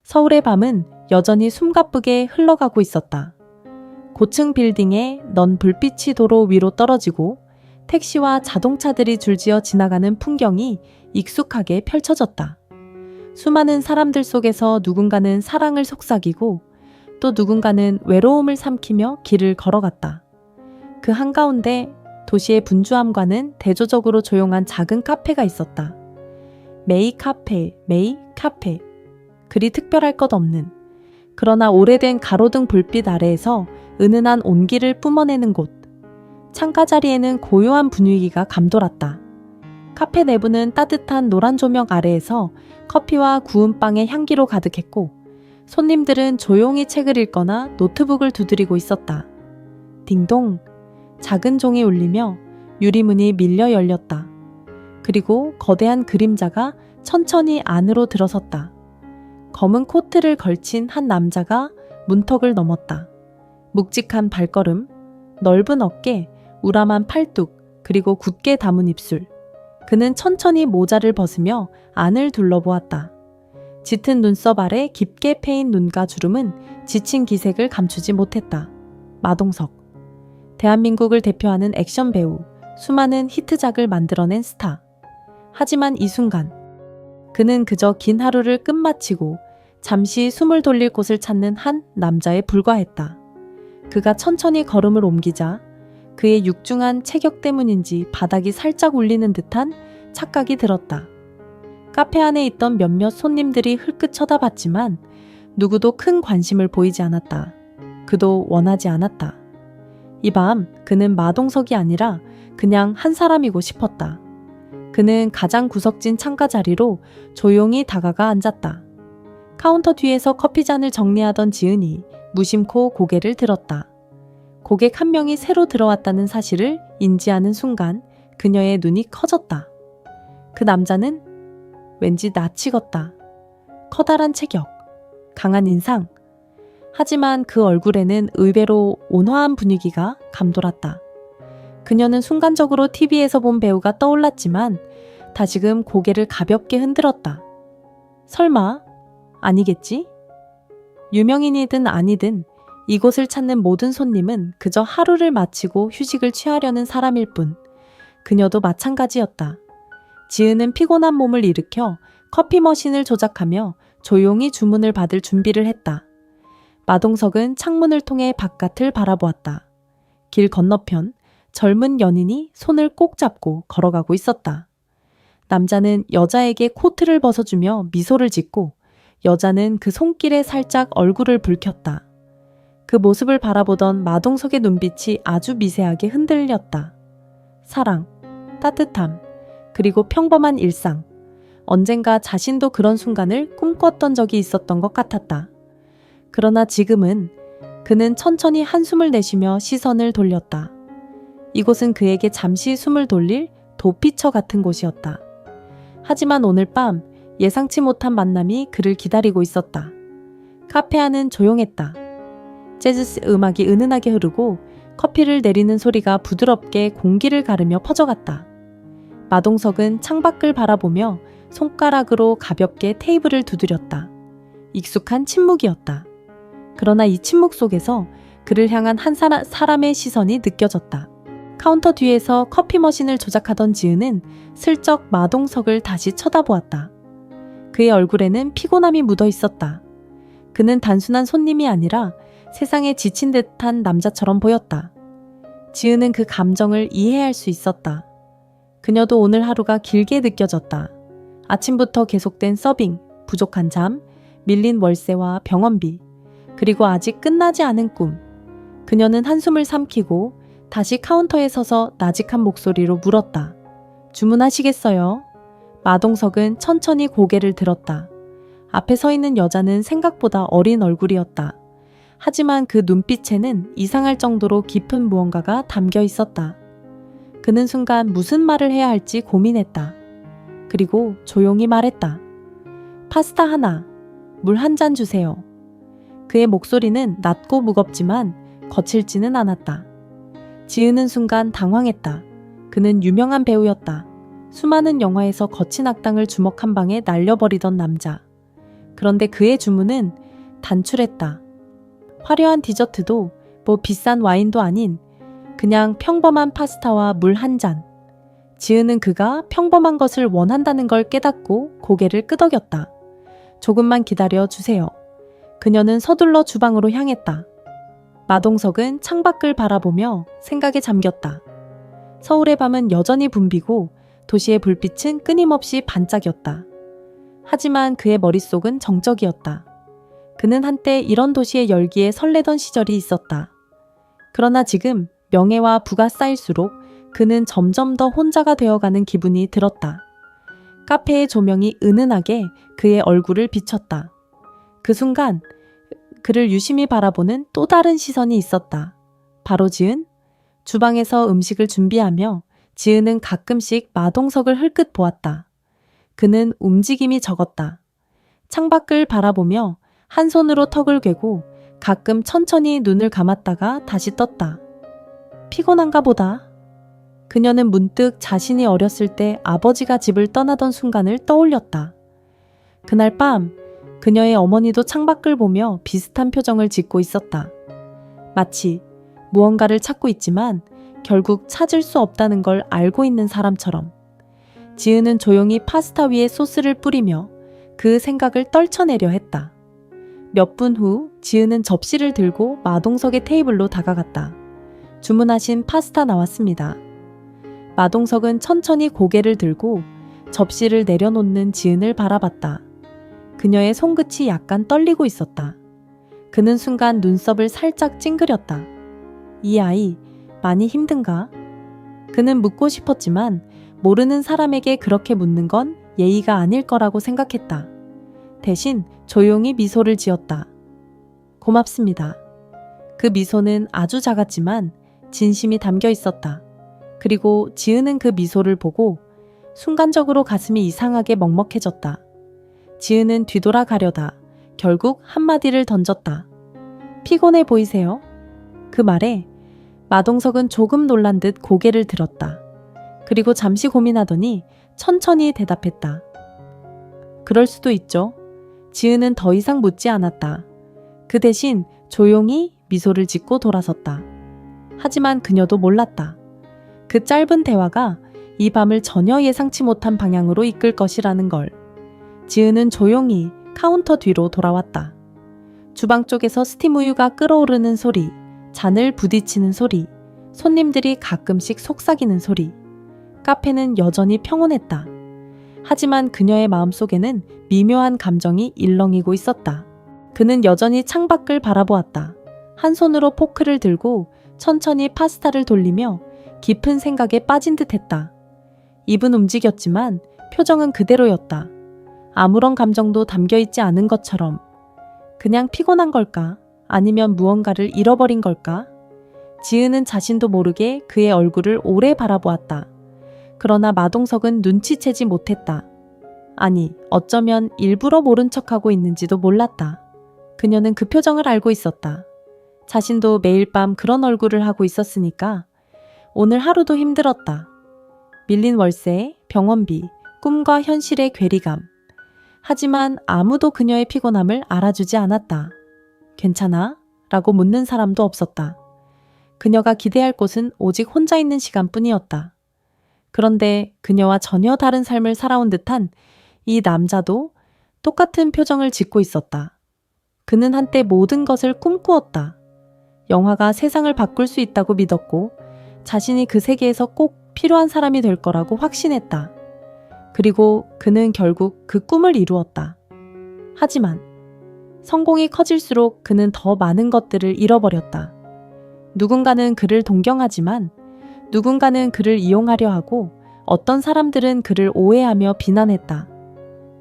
서울의 밤은 여전히 숨가쁘게 흘러가고 있었다. 고층 빌딩에 넌 불빛이 도로 위로 떨어지고 택시와 자동차들이 줄지어 지나가는 풍경이 익숙하게 펼쳐졌다. 수많은 사람들 속에서 누군가는 사랑을 속삭이고 또 누군가는 외로움을 삼키며 길을 걸어갔다. 그 한가운데 도시의 분주함과는 대조적으로 조용한 작은 카페가 있었다. 메이 카페, 메이 카페. 그리 특별할 것 없는, 그러나 오래된 가로등 불빛 아래에서 은은한 온기를 뿜어내는 곳. 창가 자리에는 고요한 분위기가 감돌았다. 카페 내부는 따뜻한 노란 조명 아래에서 커피와 구운 빵의 향기로 가득했고 손님들은 조용히 책을 읽거나 노트북을 두드리고 있었다. 딩동, 작은 종이 울리며 유리문이 밀려 열렸다. 그리고 거대한 그림자가 천천히 안으로 들어섰다. 검은 코트를 걸친 한 남자가 문턱을 넘었다. 묵직한 발걸음, 넓은 어깨, 우람한 팔뚝, 그리고 굳게 담은 입술. 그는 천천히 모자를 벗으며 안을 둘러보았다. 짙은 눈썹 아래 깊게 패인 눈가 주름은 지친 기색을 감추지 못했다. 마동석. 대한민국을 대표하는 액션 배우, 수많은 히트작을 만들어낸 스타. 하지만 이 순간, 그는 그저 긴 하루를 끝마치고 잠시 숨을 돌릴 곳을 찾는 한 남자에 불과했다. 그가 천천히 걸음을 옮기자 그의 육중한 체격 때문인지 바닥이 살짝 울리는 듯한 착각이 들었다. 카페 안에 있던 몇몇 손님들이 흘끗 쳐다봤지만 누구도 큰 관심을 보이지 않았다. 그도 원하지 않았다. 이 밤 그는 마동석이 아니라 그냥 한 사람이고 싶었다. 그는 가장 구석진 창가 자리로 조용히 다가가 앉았다. 카운터 뒤에서 커피잔을 정리하던 지은이 무심코 고개를 들었다. 고객 한 명이 새로 들어왔다는 사실을 인지하는 순간 그녀의 눈이 커졌다. 그 남자는 왠지 낯익었다. 커다란 체격, 강한 인상. 하지만 그 얼굴에는 의외로 온화한 분위기가 감돌았다. 그녀는 순간적으로 TV에서 본 배우가 떠올랐지만 다시금 고개를 가볍게 흔들었다. 설마 아니겠지? 유명인이든 아니든 이곳을 찾는 모든 손님은 그저 하루를 마치고 휴식을 취하려는 사람일 뿐. 그녀도 마찬가지였다. 지은은 피곤한 몸을 일으켜 커피 머신을 조작하며 조용히 주문을 받을 준비를 했다. 마동석은 창문을 통해 바깥을 바라보았다. 길 건너편 젊은 연인이 손을 꼭 잡고 걸어가고 있었다. 남자는 여자에게 코트를 벗어주며 미소를 짓고 여자는 그 손길에 살짝 얼굴을 붉혔다. 그 모습을 바라보던 마동석의 눈빛이 아주 미세하게 흔들렸다. 사랑, 따뜻함, 그리고 평범한 일상. 언젠가 자신도 그런 순간을 꿈꿨던 적이 있었던 것 같았다. 그러나 지금은 그는 천천히 한숨을 내쉬며 시선을 돌렸다. 이곳은 그에게 잠시 숨을 돌릴 도피처 같은 곳이었다. 하지만 오늘 밤 예상치 못한 만남이 그를 기다리고 있었다. 카페 안은 조용했다. 재즈 음악이 은은하게 흐르고 커피를 내리는 소리가 부드럽게 공기를 가르며 퍼져갔다. 마동석은 창밖을 바라보며 손가락으로 가볍게 테이블을 두드렸다. 익숙한 침묵이었다. 그러나 이 침묵 속에서 그를 향한 한 사람의 시선이 느껴졌다. 카운터 뒤에서 커피 머신을 조작하던 지은은 슬쩍 마동석을 다시 쳐다보았다. 그의 얼굴에는 피곤함이 묻어 있었다. 그는 단순한 손님이 아니라 세상에 지친 듯한 남자처럼 보였다. 지은은 그 감정을 이해할 수 있었다. 그녀도 오늘 하루가 길게 느껴졌다. 아침부터 계속된 서빙, 부족한 잠, 밀린 월세와 병원비, 그리고 아직 끝나지 않은 꿈. 그녀는 한숨을 삼키고 다시 카운터에 서서 나직한 목소리로 물었다. 주문하시겠어요? 마동석은 천천히 고개를 들었다. 앞에 서 있는 여자는 생각보다 어린 얼굴이었다. 하지만 그 눈빛에는 이상할 정도로 깊은 무언가가 담겨 있었다. 그는 순간 무슨 말을 해야 할지 고민했다. 그리고 조용히 말했다. 파스타 하나, 물 한 잔 주세요. 그의 목소리는 낮고 무겁지만 거칠지는 않았다. 지은은 순간 당황했다. 그는 유명한 배우였다. 수많은 영화에서 거친 악당을 주먹 한 방에 날려버리던 남자. 그런데 그의 주문은 단출했다. 화려한 디저트도 뭐 비싼 와인도 아닌 그냥 평범한 파스타와 물 한 잔. 지은은 그가 평범한 것을 원한다는 걸 깨닫고 고개를 끄덕였다. 조금만 기다려 주세요. 그녀는 서둘러 주방으로 향했다. 마동석은 창밖을 바라보며 생각에 잠겼다. 서울의 밤은 여전히 붐비고 도시의 불빛은 끊임없이 반짝였다. 하지만 그의 머릿속은 정적이었다. 그는 한때 이런 도시의 열기에 설레던 시절이 있었다. 그러나 지금 명예와 부가 쌓일수록 그는 점점 더 혼자가 되어가는 기분이 들었다. 카페의 조명이 은은하게 그의 얼굴을 비췄다. 그 순간 그를 유심히 바라보는 또 다른 시선이 있었다. 바로 지은? 주방에서 음식을 준비하며 지은은 가끔씩 마동석을 흘끗 보았다. 그는 움직임이 적었다. 창밖을 바라보며 한 손으로 턱을 괴고 가끔 천천히 눈을 감았다가 다시 떴다. 피곤한가 보다. 그녀는 문득 자신이 어렸을 때 아버지가 집을 떠나던 순간을 떠올렸다. 그날 밤 그녀의 어머니도 창밖을 보며 비슷한 표정을 짓고 있었다. 마치 무언가를 찾고 있지만 결국 찾을 수 없다는 걸 알고 있는 사람처럼. 지은은 조용히 파스타 위에 소스를 뿌리며 그 생각을 떨쳐내려 했다. 몇 분 후 지은은 접시를 들고 마동석의 테이블로 다가갔다. 주문하신 파스타 나왔습니다. 마동석은 천천히 고개를 들고 접시를 내려놓는 지은을 바라봤다. 그녀의 손끝이 약간 떨리고 있었다. 그는 순간 눈썹을 살짝 찡그렸다. 이 아이 많이 힘든가? 그는 묻고 싶었지만 모르는 사람에게 그렇게 묻는 건 예의가 아닐 거라고 생각했다. 대신 조용히 미소를 지었다. 고맙습니다. 그 미소는 아주 작았지만 진심이 담겨 있었다. 그리고 지은은 그 미소를 보고 순간적으로 가슴이 이상하게 먹먹해졌다. 지은은 뒤돌아 가려다 결국 한마디를 던졌다. 피곤해 보이세요? 그 말에 마동석은 조금 놀란 듯 고개를 들었다. 그리고 잠시 고민하더니 천천히 대답했다. 그럴 수도 있죠. 지은은 더 이상 묻지 않았다. 그 대신 조용히 미소를 짓고 돌아섰다. 하지만 그녀도 몰랐다. 그 짧은 대화가 이 밤을 전혀 예상치 못한 방향으로 이끌 것이라는 걸. 지은은 조용히 카운터 뒤로 돌아왔다. 주방 쪽에서 스팀 우유가 끓어오르는 소리, 잔을 부딪히는 소리, 손님들이 가끔씩 속삭이는 소리. 카페는 여전히 평온했다. 하지만 그녀의 마음속에는 미묘한 감정이 일렁이고 있었다. 그는 여전히 창밖을 바라보았다. 한 손으로 포크를 들고 천천히 파스타를 돌리며 깊은 생각에 빠진 듯했다. 입은 움직였지만 표정은 그대로였다. 아무런 감정도 담겨있지 않은 것처럼. 그냥 피곤한 걸까? 아니면 무언가를 잃어버린 걸까? 지은은 자신도 모르게 그의 얼굴을 오래 바라보았다. 그러나 마동석은 눈치채지 못했다. 아니, 어쩌면 일부러 모른 척하고 있는지도 몰랐다. 그녀는 그 표정을 알고 있었다. 자신도 매일 밤 그런 얼굴을 하고 있었으니까 오늘 하루도 힘들었다. 밀린 월세, 병원비, 꿈과 현실의 괴리감. 하지만 아무도 그녀의 피곤함을 알아주지 않았다. 괜찮아? 라고 묻는 사람도 없었다. 그녀가 기대할 곳은 오직 혼자 있는 시간뿐이었다. 그런데 그녀와 전혀 다른 삶을 살아온 듯한 이 남자도 똑같은 표정을 짓고 있었다. 그는 한때 모든 것을 꿈꾸었다. 영화가 세상을 바꿀 수 있다고 믿었고 자신이 그 세계에서 꼭 필요한 사람이 될 거라고 확신했다. 그리고 그는 결국 그 꿈을 이루었다. 하지만 성공이 커질수록 그는 더 많은 것들을 잃어버렸다. 누군가는 그를 동경하지만 누군가는 그를 이용하려 하고 어떤 사람들은 그를 오해하며 비난했다.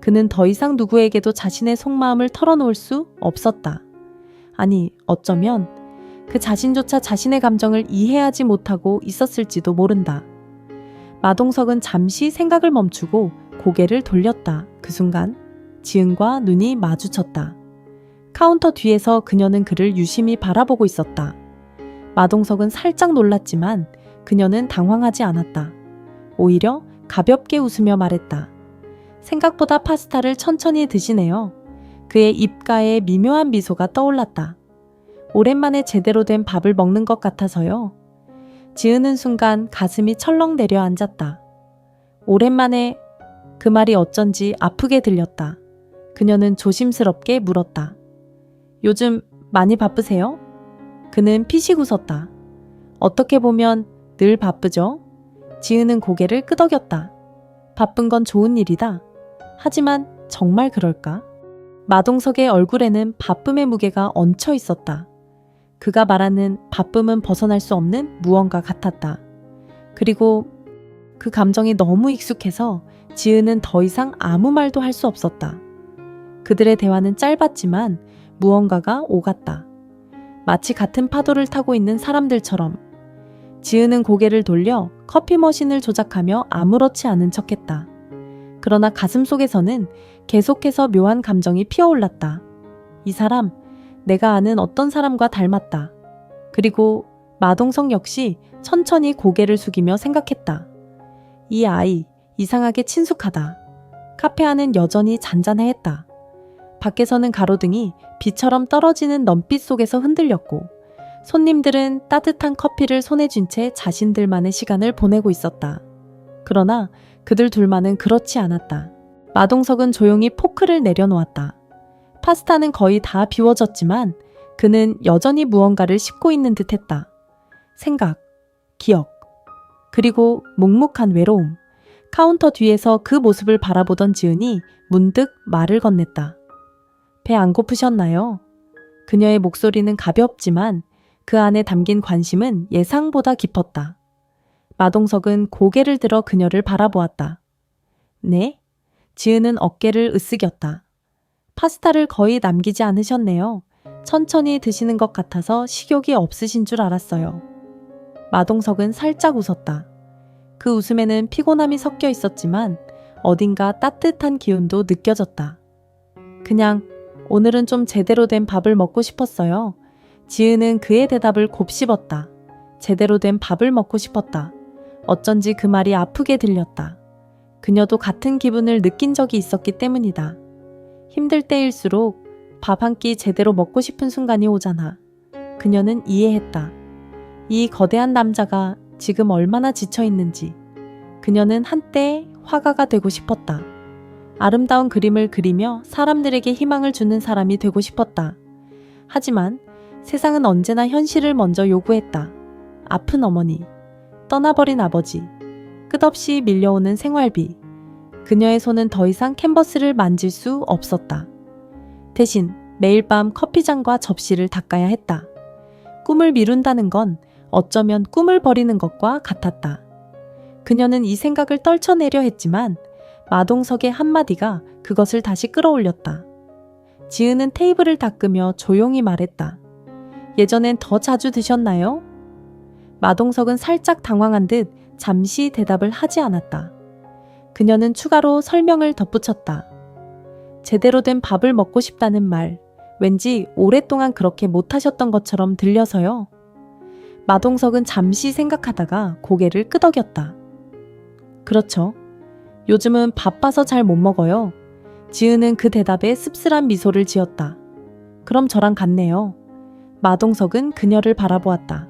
그는 더 이상 누구에게도 자신의 속마음을 털어놓을 수 없었다. 아니, 어쩌면 그 자신조차 자신의 감정을 이해하지 못하고 있었을지도 모른다. 마동석은 잠시 생각을 멈추고 고개를 돌렸다. 그 순간 지은과 눈이 마주쳤다. 카운터 뒤에서 그녀는 그를 유심히 바라보고 있었다. 마동석은 살짝 놀랐지만 그녀는 당황하지 않았다. 오히려 가볍게 웃으며 말했다. 생각보다 파스타를 천천히 드시네요. 그의 입가에 미묘한 미소가 떠올랐다. 오랜만에 제대로 된 밥을 먹는 것 같아서요. 지으는 순간 가슴이 철렁 내려앉았다. 오랜만에 그 말이 어쩐지 아프게 들렸다. 그녀는 조심스럽게 물었다. 요즘 많이 바쁘세요? 그는 피식 웃었다. 어떻게 보면 늘 바쁘죠? 지으는 고개를 끄덕였다. 바쁜 건 좋은 일이다. 하지만 정말 그럴까? 마동석의 얼굴에는 바쁨의 무게가 얹혀 있었다. 그가 말하는 바쁨은 벗어날 수 없는 무언가 같았다. 그리고 그 감정이 너무 익숙해서 지은은 더 이상 아무 말도 할 수 없었다. 그들의 대화는 짧았지만 무언가가 오갔다. 마치 같은 파도를 타고 있는 사람들처럼. 지은은 고개를 돌려 커피 머신을 조작하며 아무렇지 않은 척했다. 그러나 가슴속에서는 계속해서 묘한 감정이 피어올랐다. 이 사람, 내가 아는 어떤 사람과 닮았다. 그리고 마동석 역시 천천히 고개를 숙이며 생각했다. 이 아이, 이상하게 친숙하다. 카페 안은 여전히 잔잔해했다. 밖에서는 가로등이 비처럼 떨어지는 넘빛 속에서 흔들렸고 손님들은 따뜻한 커피를 손에 쥔 채 자신들만의 시간을 보내고 있었다. 그러나 그들 둘만은 그렇지 않았다. 마동석은 조용히 포크를 내려놓았다. 파스타는 거의 다 비워졌지만 그는 여전히 무언가를 씹고 있는 듯했다. 생각, 기억, 그리고 묵묵한 외로움. 카운터 뒤에서 그 모습을 바라보던 지은이 문득 말을 건넸다. 배 안 고프셨나요? 그녀의 목소리는 가볍지만 그 안에 담긴 관심은 예상보다 깊었다. 마동석은 고개를 들어 그녀를 바라보았다. 네? 지은은 어깨를 으쓱였다. 파스타를 거의 남기지 않으셨네요. 천천히 드시는 것 같아서 식욕이 없으신 줄 알았어요. 마동석은 살짝 웃었다. 그 웃음에는 피곤함이 섞여 있었지만 어딘가 따뜻한 기운도 느껴졌다. 그냥 오늘은 좀 제대로 된 밥을 먹고 싶었어요. 지은은 그의 대답을 곱씹었다. 제대로 된 밥을 먹고 싶었다. 어쩐지 그 말이 아프게 들렸다. 그녀도 같은 기분을 느낀 적이 있었기 때문이다. 힘들 때일수록 밥 한 끼 제대로 먹고 싶은 순간이 오잖아. 그녀는 이해했다. 이 거대한 남자가 지금 얼마나 지쳐 있는지. 그녀는 한때 화가가 되고 싶었다. 아름다운 그림을 그리며 사람들에게 희망을 주는 사람이 되고 싶었다. 하지만 세상은 언제나 현실을 먼저 요구했다. 아픈 어머니, 떠나버린 아버지, 끝없이 밀려오는 생활비. 그녀의 손은 더 이상 캔버스를 만질 수 없었다. 대신 매일 밤 커피잔과 접시를 닦아야 했다. 꿈을 미룬다는 건 어쩌면 꿈을 버리는 것과 같았다. 그녀는 이 생각을 떨쳐내려 했지만 마동석의 한마디가 그것을 다시 끌어올렸다. 지은은 테이블을 닦으며 조용히 말했다. 예전엔 더 자주 드셨나요? 마동석은 살짝 당황한 듯 잠시 대답을 하지 않았다. 그녀는 추가로 설명을 덧붙였다. 제대로 된 밥을 먹고 싶다는 말, 왠지 오랫동안 그렇게 못하셨던 것처럼 들려서요. 마동석은 잠시 생각하다가 고개를 끄덕였다. 그렇죠. 요즘은 바빠서 잘 못 먹어요. 지은은 그 대답에 씁쓸한 미소를 지었다. 그럼 저랑 같네요. 마동석은 그녀를 바라보았다.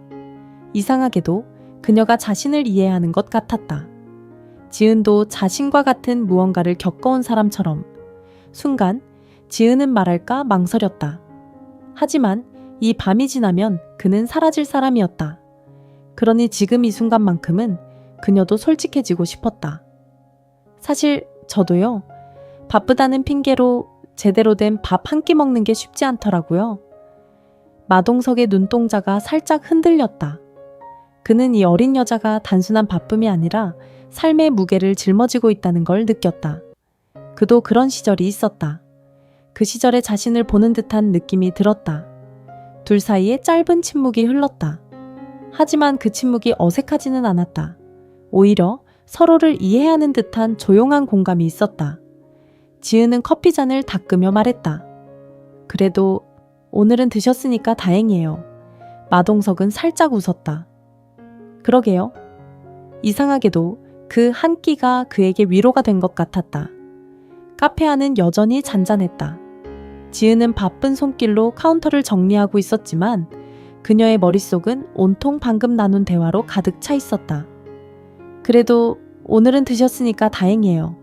이상하게도 그녀가 자신을 이해하는 것 같았다. 지은도 자신과 같은 무언가를 겪어온 사람처럼 순간 지은은 말할까 망설였다. 하지만 이 밤이 지나면 그는 사라질 사람이었다. 그러니 지금 이 순간만큼은 그녀도 솔직해지고 싶었다. 사실 저도요. 바쁘다는 핑계로 제대로 된 밥 한 끼 먹는 게 쉽지 않더라고요. 마동석의 눈동자가 살짝 흔들렸다. 그는 이 어린 여자가 단순한 바쁨이 아니라 삶의 무게를 짊어지고 있다는 걸 느꼈다. 그도 그런 시절이 있었다. 그 시절에 자신을 보는 듯한 느낌이 들었다. 둘 사이에 짧은 침묵이 흘렀다. 하지만 그 침묵이 어색하지는 않았다. 오히려 서로를 이해하는 듯한 조용한 공감이 있었다. 지은은 커피잔을 닦으며 말했다. 그래도 오늘은 드셨으니까 다행이에요. 마동석은 살짝 웃었다. 그러게요. 이상하게도 그 한 끼가 그에게 위로가 된 것 같았다. 카페 안은 여전히 잔잔했다. 지은은 바쁜 손길로 카운터를 정리하고 있었지만 그녀의 머릿속은 온통 방금 나눈 대화로 가득 차 있었다. 그래도 오늘은 드셨으니까 다행이에요.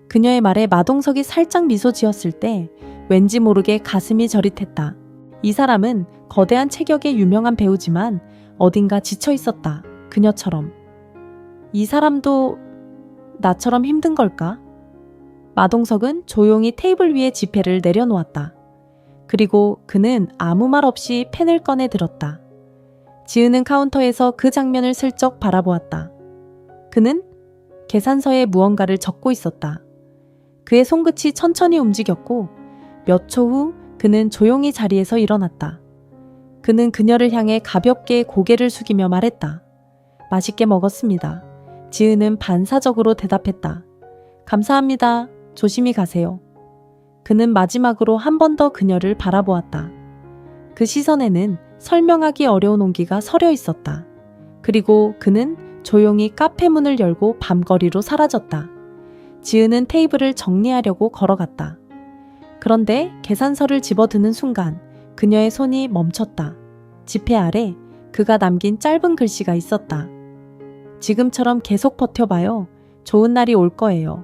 그녀의 말에 마동석이 살짝 미소 지었을 때 왠지 모르게 가슴이 저릿했다. 이 사람은 거대한 체격의 유명한 배우지만 어딘가 지쳐 있었다. 그녀처럼. 이 사람도 나처럼 힘든 걸까? 마동석은 조용히 테이블 위에 지폐를 내려놓았다. 그리고 그는 아무 말 없이 펜을 꺼내 들었다. 지은은 카운터에서 그 장면을 슬쩍 바라보았다. 그는 계산서에 무언가를 적고 있었다. 그의 손끝이 천천히 움직였고 몇 초 후 그는 조용히 자리에서 일어났다. 그는 그녀를 향해 가볍게 고개를 숙이며 말했다. 맛있게 먹었습니다. 지은은 반사적으로 대답했다. 감사합니다. 조심히 가세요. 그는 마지막으로 한 번 더 그녀를 바라보았다. 그 시선에는 설명하기 어려운 온기가 서려 있었다. 그리고 그는 조용히 카페 문을 열고 밤거리로 사라졌다. 지은은 테이블을 정리하려고 걸어갔다. 그런데 계산서를 집어드는 순간 그녀의 손이 멈췄다. 지폐 아래 그가 남긴 짧은 글씨가 있었다. 지금처럼 계속 버텨봐요. 좋은 날이 올 거예요.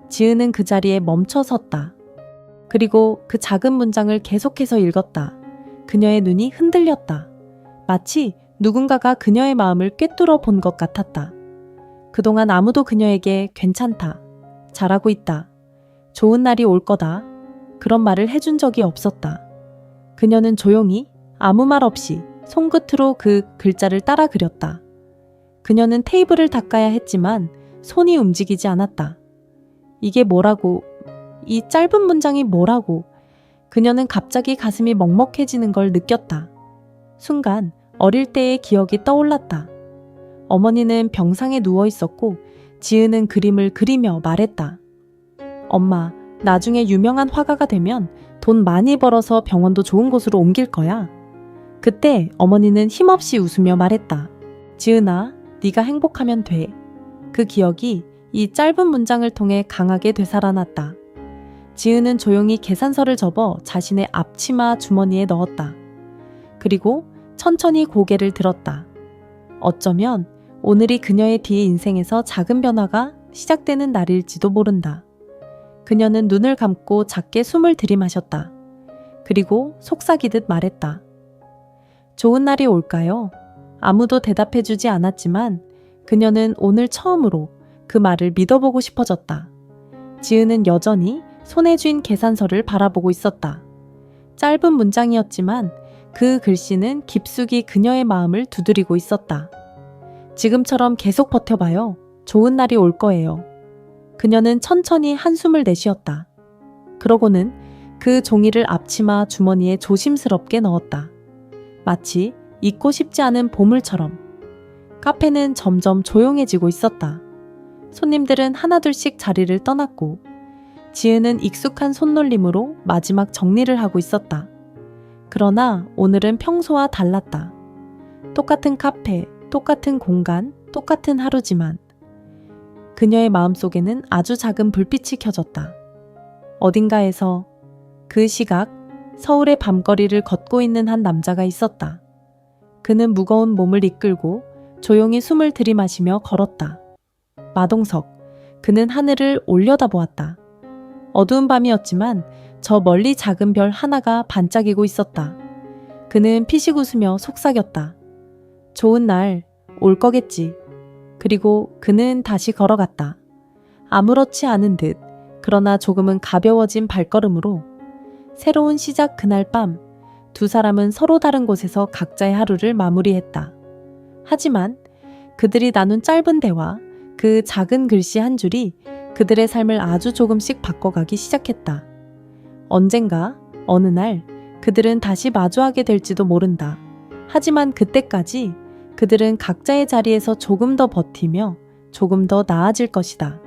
지은은 그 자리에 멈춰 섰다. 그리고 그 작은 문장을 계속해서 읽었다. 그녀의 눈이 흔들렸다. 마치 누군가가 그녀의 마음을 꿰뚫어 본 것 같았다. 그동안 아무도 그녀에게 괜찮다, 잘하고 있다, 좋은 날이 올 거다 그런 말을 해준 적이 없었다. 그녀는 조용히 아무 말 없이 손끝으로 그 글자를 따라 그렸다. 그녀는 테이블을 닦아야 했지만 손이 움직이지 않았다. 이게 뭐라고? 이 짧은 문장이 뭐라고? 그녀는 갑자기 가슴이 먹먹해지는 걸 느꼈다. 순간 어릴 때의 기억이 떠올랐다. 어머니는 병상에 누워 있었고 지은은 그림을 그리며 말했다. 엄마, 나중에 유명한 화가가 되면 돈 많이 벌어서 병원도 좋은 곳으로 옮길 거야. 그때 어머니는 힘없이 웃으며 말했다. 지은아, 네가 행복하면 돼. 그 기억이 이 짧은 문장을 통해 강하게 되살아났다. 지은은 조용히 계산서를 접어 자신의 앞치마 주머니에 넣었다. 그리고 천천히 고개를 들었다. 어쩌면 오늘이 그녀의 뒤의 인생에서 작은 변화가 시작되는 날일지도 모른다. 그녀는 눈을 감고 작게 숨을 들이마셨다. 그리고 속삭이듯 말했다. 좋은 날이 올까요? 아무도 대답해주지 않았지만 그녀는 오늘 처음으로 그 말을 믿어보고 싶어졌다. 지은은 여전히 손에 쥔 계산서를 바라보고 있었다. 짧은 문장이었지만 그 글씨는 깊숙이 그녀의 마음을 두드리고 있었다. 지금처럼 계속 버텨봐요. 좋은 날이 올 거예요. 그녀는 천천히 한숨을 내쉬었다. 그러고는 그 종이를 앞치마 주머니에 조심스럽게 넣었다. 마치 잊고 싶지 않은 보물처럼. 카페는 점점 조용해지고 있었다. 손님들은 하나둘씩 자리를 떠났고 지은은 익숙한 손놀림으로 마지막 정리를 하고 있었다. 그러나 오늘은 평소와 달랐다. 똑같은 카페, 똑같은 공간, 똑같은 하루지만 그녀의 마음속에는 아주 작은 불빛이 켜졌다. 어딘가에서 그 시각 서울의 밤거리를 걷고 있는 한 남자가 있었다. 그는 무거운 몸을 이끌고 조용히 숨을 들이마시며 걸었다. 마동석, 그는 하늘을 올려다보았다. 어두운 밤이었지만 저 멀리 작은 별 하나가 반짝이고 있었다. 그는 피식 웃으며 속삭였다. 좋은 날 올 거겠지. 그리고 그는 다시 걸어갔다. 아무렇지 않은 듯, 그러나 조금은 가벼워진 발걸음으로 새로운 시작 그날 밤 두 사람은 서로 다른 곳에서 각자의 하루를 마무리했다. 하지만 그들이 나눈 짧은 대화, 그 작은 글씨 한 줄이 그들의 삶을 아주 조금씩 바꿔가기 시작했다. 언젠가 어느 날 그들은 다시 마주하게 될지도 모른다. 하지만 그때까지 그들은 각자의 자리에서 조금 더 버티며 조금 더 나아질 것이다.